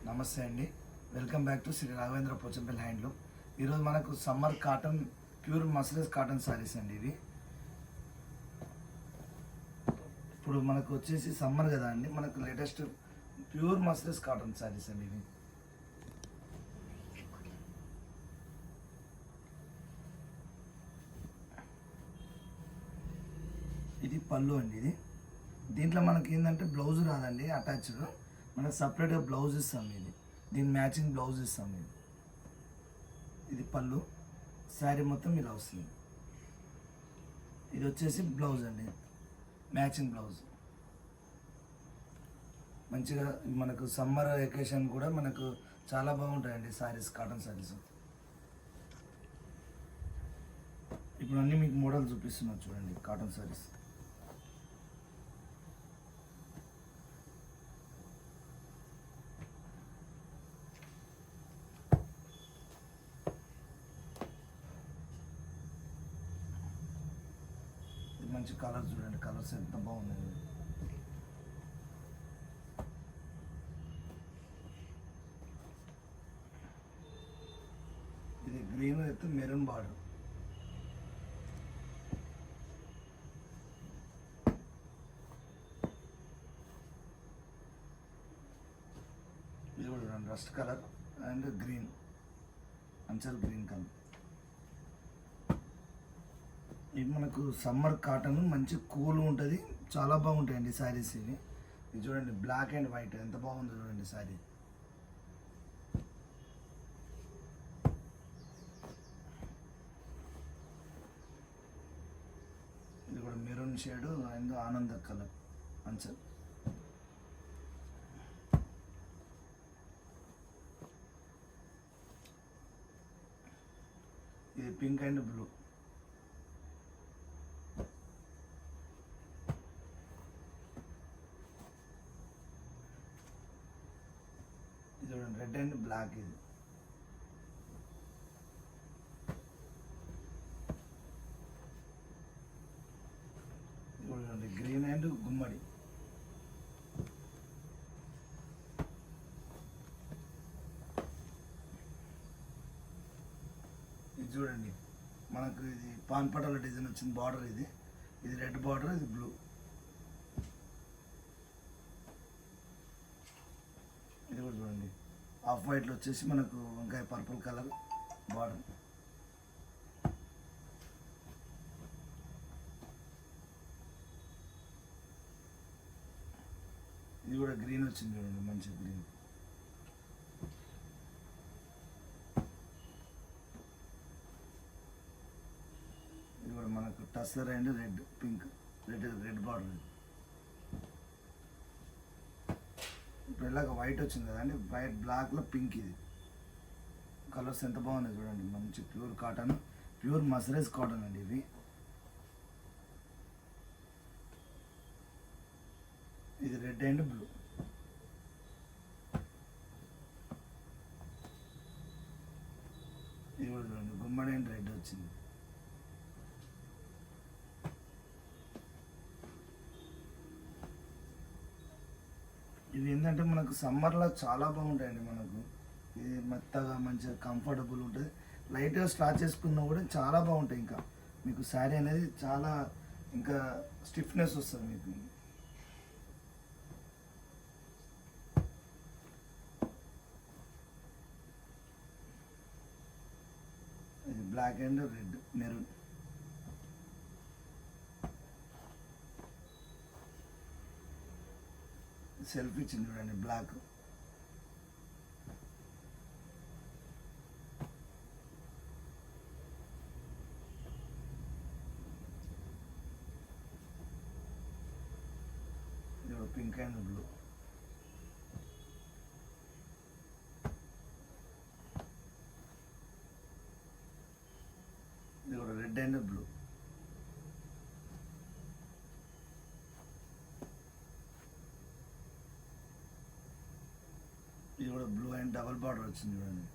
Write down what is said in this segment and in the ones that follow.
నమస్తే అండి. Welcome back to Sri Raghavendra Pochampally handloom. ఈరోజు మనకు summer cotton pure muslin cotton sarees అండి. ఇవి ఇప్పుడు మనకు వచ్చేసి సమ్మర్ కదా అండి, మనకు latest pure muslin cotton sarees అండి. ఇది పళ్ళు అండి. దీంట్లో మనకి ఏంటంటే బ్లౌజ్ రాదండి, అటాచ్డ్ మనకు సపరేట్గా బ్లౌజ్ ఇస్తాం. దీని మ్యాచింగ్ బ్లౌజ్ ఇస్తాం. ఇది పళ్ళు, శారీ మొత్తం ఇలా వస్తుంది. ఇది వచ్చేసి బ్లౌజ్ అండి, మ్యాచింగ్ బ్లౌజ్. మంచిగా మనకు సమ్మర్ వెకేషన్ కూడా మనకు చాలా బాగుంటాయండి సారీస్, కాటన్ సారీస్. ఇప్పుడు అన్నీ మీకు మోడల్ చూపిస్తున్నాను చూడండి. కాటన్ సారీస్ మంచి కలర్ చూడండి, కలర్స్ ఎంత బాగున్నాయి. ఇది గ్రీన్ అయితే మెరూన్ బార్డర్. ఇది కూడా చూడండి, rust colour and green, Anchal green colour. ఇది మనకు సమ్మర్ కాటన్, మంచి కూల్ ఉంటుంది, చాలా బాగుంటాయండి శారీస్ ఇవి. ఇది చూడండి, బ్లాక్ అండ్ వైట్ ఎంత బాగుందో చూడండి శారీ. ఇది కూడా మెరూన్ షేడ్ అండ్ ఆనంద కలర్ అంచల్. ఇది పింక్ అండ్ బ్లూ. ఇది చూడండి, రెడ్ అండ్ బ్లాక్. ఇది చూడండి, గ్రీన్ అండ్ గుమ్మడి. ఇది చూడండి, మనకు ఇది పాన్ పటాల డిజైన్ వచ్చింది బార్డర్. ఇది రెడ్ బార్డర్, ఇది బ్లూ. ఇది కూడా చూడండి, ఆఫ్ వైట్లో వచ్చేసి మనకు వంకాయ పర్పుల్ కలర్ బార్డర్. ఇది కూడా గ్రీన్ వచ్చింది చూడండి, మంచి గ్రీన్. ఇది కూడా మనకు tussar and red, pink, red border. ఇప్పుడు ఇలాగ వైట్ వచ్చింది కదండి, వైట్ బ్లాక్లో పింక్. ఇది కలర్స్ ఎంత బాగున్నాయి చూడండి, మంచి ప్యూర్ కాటన్, ప్యూర్ మస్రైజ్ కాటన్ అండి ఇవి. ఇది రెడ్ అండ్ బ్లూ. ఇది కూడా చూడండి, గుమ్మడి అండ్ రెడ్ వచ్చింది. ఇవి ఏంటంటే మనకు సమ్మర్లో చాలా బాగుంటాయండి. మనకు ఇది మెత్తగా మంచిగా కంఫర్టబుల్ ఉంటుంది. లైట్గా స్టార్చ్ చేసుకున్నా కూడా చాలా బాగుంటాయి. ఇంకా మీకు శారీ అనేది చాలా ఇంకా స్టిఫ్నెస్ వస్తుంది మీకు. ఇది black and red, maroon. Self ఇచ్చింది చూడండి, బ్లాక్. ఇది పింక్ అండ్ బ్లూ. ఇది కూడా రెడ్ అండ్ బ్లూ. ఇది కూడా బ్లూ అండ్ డబల్ బార్డర్ వచ్చింది చూడండి.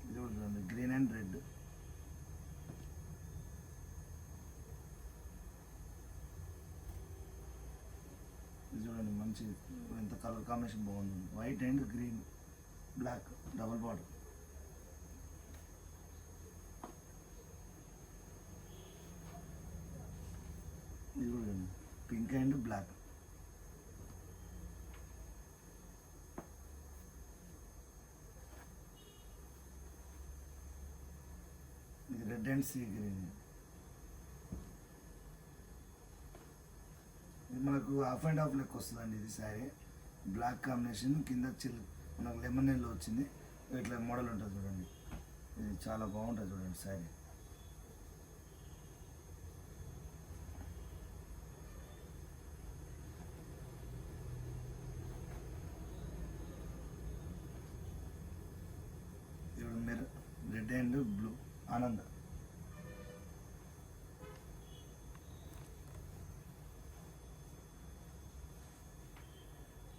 ఇది కూడా చూడండి, గ్రీన్ అండ్ రెడ్. మంచి ఎంత కలర్ కాంబినేషన్ బాగుంది. White and green black double border. ఇది కూడా పింక్ అండ్ బ్లాక్. ఇది రెడ్ అండ్ సీ గ్రీన్. ఇది మనకు హాఫ్ అండ్ హాఫ్ లెక్క వస్తుందండి. ఇది శారీ బ్లాక్ కాంబినేషన్ కింద మనకు లెమన్ ఎల్లో వచ్చింది. ఇట్లా మోడల్ ఉంటుంది చూడండి. ఇది చాలా బాగుంటుంది చూడండి శారీ. ఇప్పుడు మీరు రెడ్ అండ్ బ్లూ ఆనంద్.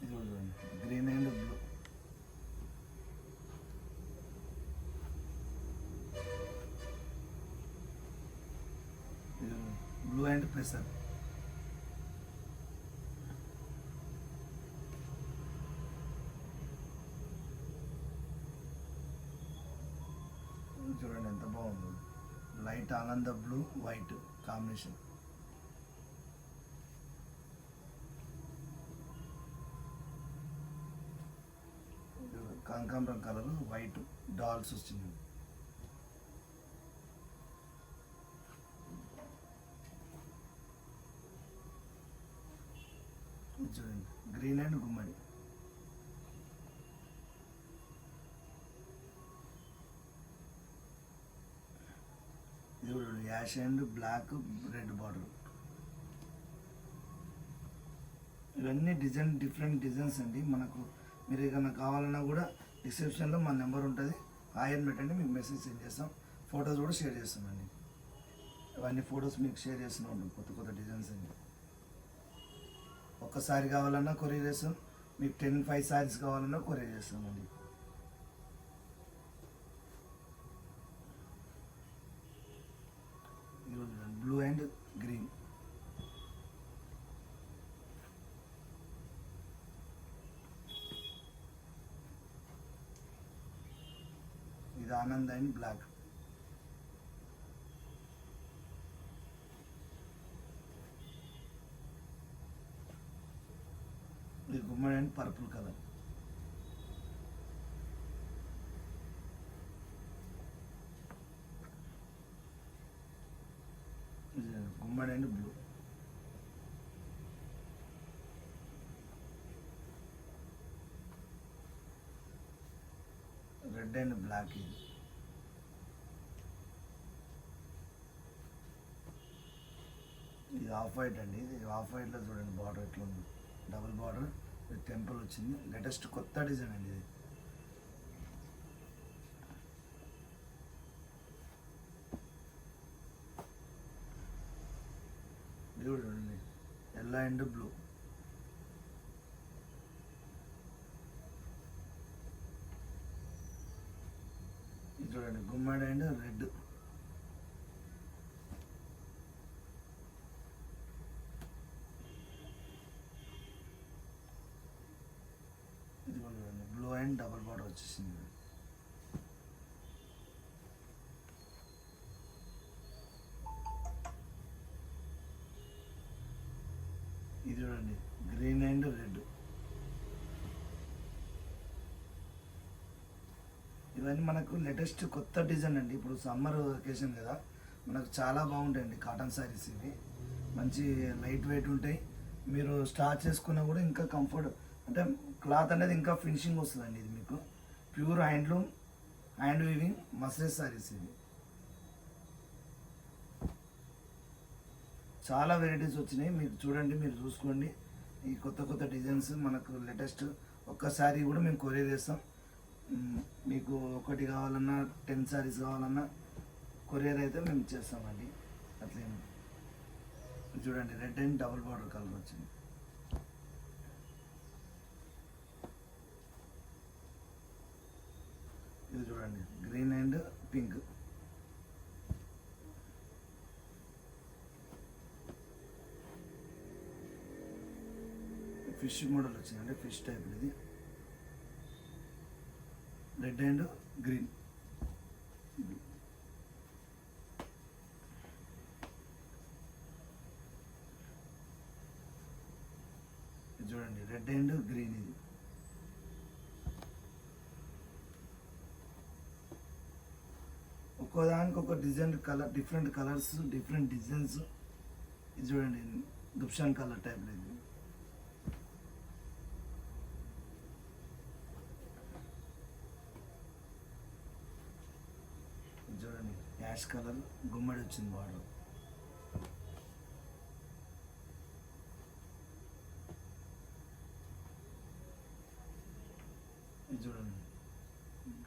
ఇది కూడా చూడండి green and blue. Blue and పెసర్. చూడండి ఎంత బాగుంది. లైట్ ఆనంద బ్లూ వైట్ కాంబినేషన్. కనకాంబరం కలర్ వైట్ డాల్స్ వచ్చింది. చూడండి గ్రీన్ అండ్ గుమ్మడి. ఇది కూడా ash and black red border. ఇవన్నీ డిఫరెంట్ డిజైన్స్ అండి. మనకు మీరు ఏదైనా కావాలన్నా కూడా డిస్క్రిప్షన్లో మా నెంబర్ ఉంటుంది. హాయ్ అని పెట్టండి, మీకు మెసేజ్ సెండ్ చేస్తాం. ఫొటోస్ కూడా షేర్ చేస్తామండి. అవన్నీ ఫొటోస్ మీకు షేర్ చేస్తూనే ఉంటాం. కొత్త డిజైన్స్ అండి. ఒక్కసారి కావాలన్నా కొరియర్ చేస్తాం. మీకు 5 సారీస్ కావాలన్నా కొరియర్ చేస్తామండి. Blue and green. ఇది ఆనంద్ అండ్ బ్లాక్. ఇది గుమ్మడి అండ్ పర్పుల్ కలర్. ఇది గుమ్మడి and blue. Red and black. ఇది ఆఫ్ వైట్ అండి. ఇది ఆఫ్ వైట్లో చూడండి బార్డర్ ఎట్లా ఉంది. డబుల్ బార్డర్ టెంపుల్ వచ్చింది. లేటెస్ట్ కొత్త డిజైన్ అండి ఇది. ఇది కూడా చూడండి ఎల్లో అండ్ బ్లూ. ఇది చూడండి గుమ్మడి అండ్ రెడ్. ఇది కూడా చూడండి బ్లూ అండ్ డబుల్ బార్డర్ వచ్చేసింది. ఇది చూడండి గ్రీన్ అండ్ రెడ్. ఇవన్నీ మనకు లేటెస్ట్ కొత్త డిజైన్ అండి. ఇప్పుడు సమ్మర్ వెకేషన్ కదా, మనకు చాలా బాగుంటాయండి కాటన్ శారీస్. ఇవి మంచి లైట్ వెయిట్ ఉంటాయి. మీరు స్టార్చ్ చేసుకున్నా కూడా ఇంకా కంఫర్ట్, అంటే క్లాత్ అనేది ఇంకా ఫినిషింగ్ వస్తుందండి. ఇది మీకు pure handloom hand weaving muslin saris. ఇవి చాలా వెరైటీస్ వచ్చినాయి. మీరు చూడండి, మీరు చూసుకోండి. ఈ కొత్త డిజైన్స్ మనకు లేటెస్ట్. ఒక్క శారీ కూడా మేము కొరియర్ చేస్తాం. మీకు ఒకటి కావాలన్నా 10 శారీస్ కావాలన్నా కొరియర్ అయితే మేము చేస్తామండి. అట్లేమి చూడండి red and double border colour వచ్చింది. ఇది చూడండి green and pink. Fish model వచ్చింది, అంటే ఫిష్ టైప్ ఇది. Red and green. చూడండి రెడ్ అండ్ గ్రీన్ ఇది. ఒక్కోదానికి ఒక design colour, different colours, different designs. ఇది చూడండి దుప్షాన్ కలర్ టైప్ ఇది. చూడండి యాష్ కలర్ గుమ్మడి వచ్చింది బార్డర్. ఇది చూడండి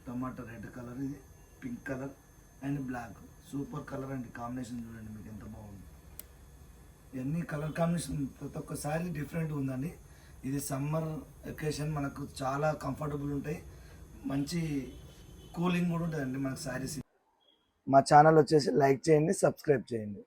టమాటా రెడ్ కలర్, ఇది pink colour and black. Super colour అండి, కాంబినేషన్ చూడండి మీకు ఎంత బాగుంది. ఇవన్నీ కలర్ కాంబినేషన్ ప్రతి ఒక్కసారి డిఫరెంట్ ఉందండి. ఇది సమ్మర్ వెకేషన్ మనకు చాలా కంఫర్టబుల్ ఉంటాయి, మంచి కూలింగ్ కూడా ఉంటుందండి మనకు శారీస్. మా ఛానల్ వచ్చేసి లైక్ చేయండి, సబ్స్క్రైబ్ చేయండి.